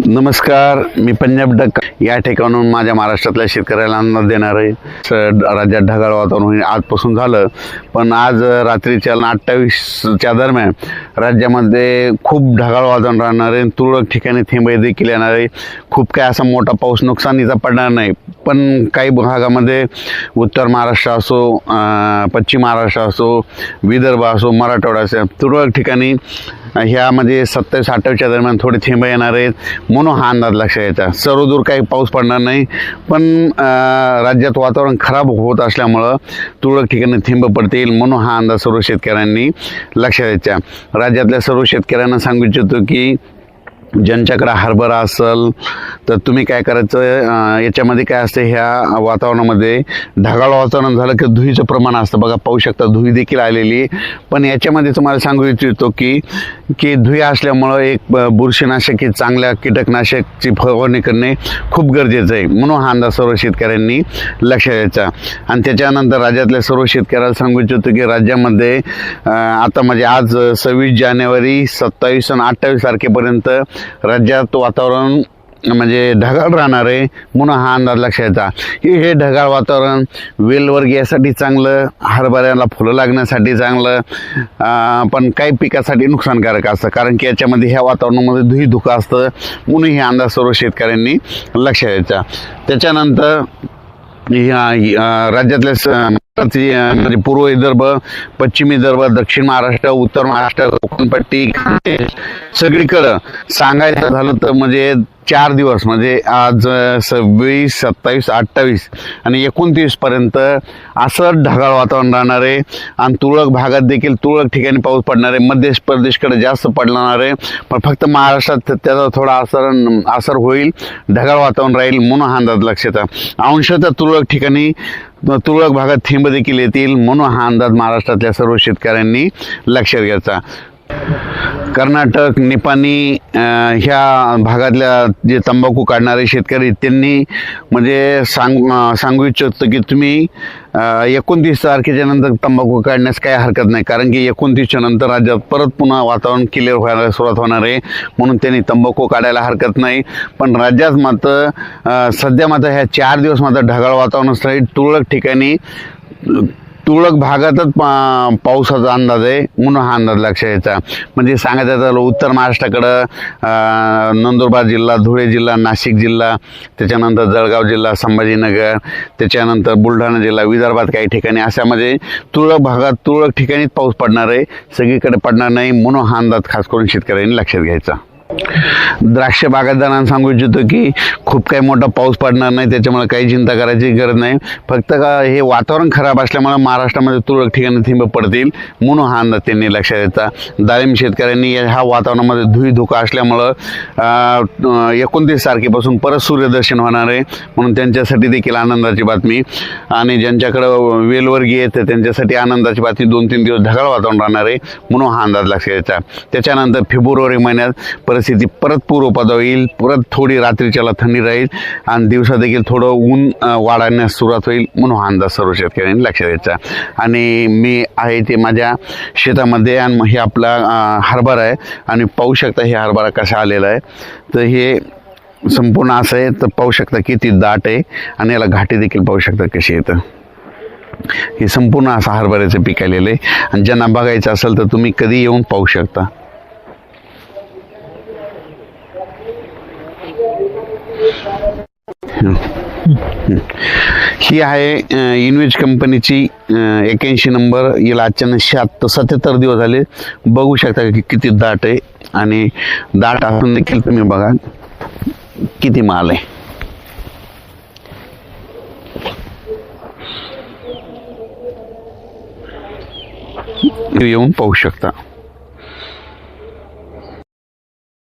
नमस्कार, मी पंजाब डक या ठिकाणून माझ्या महाराष्ट्रातल्या शेतकऱ्याला आनंद देणार आहे. राज्यात ढगाळ वातावरण आजपासून झालं, पण आज रात्रीच्या 28च्या दरम्यान राज्यामध्ये खूप ढगाळ वातावरण राहणार आहे. तुरळक ठिकाणी थेंब देखील येणार आहे. खूप काय असा मोठा पाऊस नुकसानीचा पडणार नाही, पण काही भागामध्ये उत्तर महाराष्ट्र असो, पश्चिम महाराष्ट्र असो, विदर्भ असो, मराठवाडा असो, तुरळक ठिकाणी ह्यामध्ये 27-28च्या दरम्यान थोडे थेंब येणार आहेत म्हणून हा अंदाज लक्षात यायचा. सर्वदूर काही पाऊस पडणार नाही, पण राज्यात वातावरण खराब होत असल्यामुळं तुरळक ठिकाणी थेंब पडतील म्हणून हा अंदाज सर्व शेतकऱ्यांनी लक्षात यायचा. राज्यातल्या सर्व शेतकऱ्यांना सांगू इच्छितो की ज्यांच्याकडे हरभरा असेल तर तुम्ही काय करायचं, याच्यामध्ये काय असतं, ह्या वातावरणामध्ये ढगाळ वातावरण झालं की धुळीचं प्रमाण असतं. बघा, पाहू शकता धुळी देखील आलेली, पण याच्यामध्ये तुम्हाला सांगू इच्छितो की धुळी असल्यामुळं एक बुरशीनाशक, चांगल्या कीटकनाशकची फवारणी करणे खूप गरजेचं आहे म्हणून हा अंदाज सर्व शेतकऱ्यांनी लक्षात द्यायचा. आणि त्याच्यानंतर राज्यातल्या सर्व शेतकऱ्याला सांगू इच्छितो की राज्यामध्ये आता म्हणजे आज 26 जानेवारी 27 आणि 28 तारखेपर्यंत राज्यात वातावरण म्हणजे ढगाळ राहणार आहे म्हणून हा अंदाज लक्षात यायचा. हे ढगाळ वातावरण वेलवर्गीयासाठी चांगलं, हरभऱ्याला फुलं लागण्यासाठी चांगलं, पण काही पिकासाठी नुकसानकारक असतं, कारण की याच्यामध्ये ह्या वातावरणामध्ये धुळी धुकं असतं म्हणून हे अंदाज सर्व शेतकऱ्यांनी लक्षात यायचा. त्याच्यानंतर राज्यातल्या म्हणजे पूर्व विदर्भ, पश्चिम विदर्भ, दक्षिण महाराष्ट्र, उत्तर महाराष्ट्र, कोकणपट्टी सगळीकडं सांगायचं झालं तर म्हणजे 4 दिवस म्हणजे आज 26, 27, 28 आणि 29 पर्यंत असं ढगाळ वातावरण राहणार आहे. आणि तुरळक भागात देखील तुरळक ठिकाणी पाऊस पडणार आहे. मध्य प्रदेशकडे जास्त पडणार आहे, पण फक्त महाराष्ट्रात त्याचा थोडा असर होईल, ढगाळ वातावरण राहील म्हणून हा अंदाज लक्षात आहे. अंशतः तुरळक ठिकाणी तुरळक भागात थेंब देखील येतील म्हणून हा अंदाज महाराष्ट्रातल्या सर्व शेतकऱ्यांनी लक्षात घ्यायचा. कर्नाटक, निपाणी ह्या भागातल्या जे तंबाखू काढणारे शेतकरी त्यांनी म्हणजे सांगू इच्छितो की तुम्ही 29 तारखेच्या नंतर तंबाखू काढण्यास काही हरकत नाही, कारण की 29च्या नंतर राज्यात परत पुन्हा वातावरण क्लिअर व्हायला सुरुवात होणार आहे म्हणून त्यांनी तंबाखू काढायला हरकत नाही. पण राज्यात मात्र सध्या मात्र ह्या 4 दिवस मात्र ढगाळ वातावरण राहील. तुरळक ठिकाणी तुरळक भागातच पावसाचा अंदाज आहे म्हणून हा अंदाज लक्षात यायचा. म्हणजे सांगायचं झालं उत्तर महाराष्ट्राकडं नंदुरबार जिल्हा, धुळे जिल्हा, नाशिक जिल्हा, त्याच्यानंतर जळगाव जिल्हा, संभाजीनगर, त्याच्यानंतर बुलढाणा जिल्हा, विदर्भात काही ठिकाणी अशामध्ये तुरळक भागात तुरळक ठिकाणीच पाऊस पडणार आहे, सगळीकडे पडणार नाही म्हणून हा अंदाज खास करून शेतकऱ्यांनी लक्षात घ्यायचा. द्राक्ष बागायतदारांना सांगू इच्छितो की खूप काही मोठा पाऊस पडणार नाही, त्याच्यामुळे काही चिंता करायची गरज नाही. फक्त हे वातावरण खराब असल्यामुळे महाराष्ट्रामध्ये तुरळक ठिकाणी थेंब पडतील म्हणून हा अंदाज त्यांनी लक्षात घ्यायचा. डाळिंब शेतकऱ्यांनी ह्या वातावरणामध्ये धुळी धुकं असल्यामुळं 29 तारखेपासून परत सूर्यदर्शन होणार आहे म्हणून त्यांच्यासाठी देखील आनंदाची बातमी. आणि ज्यांच्याकडं वेलवर्गीय येतं त्यांच्यासाठी आनंदाची बातमी, 2-3 दिवस ढगाळ वातावरण राहणार आहे म्हणून हा अंदाज लक्षात घ्यायचा. त्याच्यानंतर फेब्रुवारी महिन्यात परिस्थिती परत पूर्वपदावर येईल, परत थोडी रात्रीच्याला थंडी राहील आणि दिवसा देखील थोडं ऊन वाढण्यास सुरुवात होईल म्हणून हा अंदाज सर्व शेतकऱ्यांनी लक्षात द्यायचा. आणि मी आहे ते माझ्या शेतामध्ये आणि हे आपला हरभरा आहे आणि पाहू शकता हे हरभरा कसा आलेला आहे. तर हे संपूर्ण असं आहे, तर पाहू शकता किती दाट आहे आणि याला घाटी देखील पाहू शकता कशी येतं. हे संपूर्ण असं हरभऱ्याचं पीक आलेलं आहे आणि ज्यांना बघायचं असेल तर तुम्ही कधी येऊन पाहू शकता. ही आहे इनवेज कंपनीची 81 नंबर, याला आजच्या 77 दिवस झाले. बघू शकता की किती दाट आहे आणि दाट असून देखील तुम्ही बघा किती माल आहे. येऊन पाहू शकता.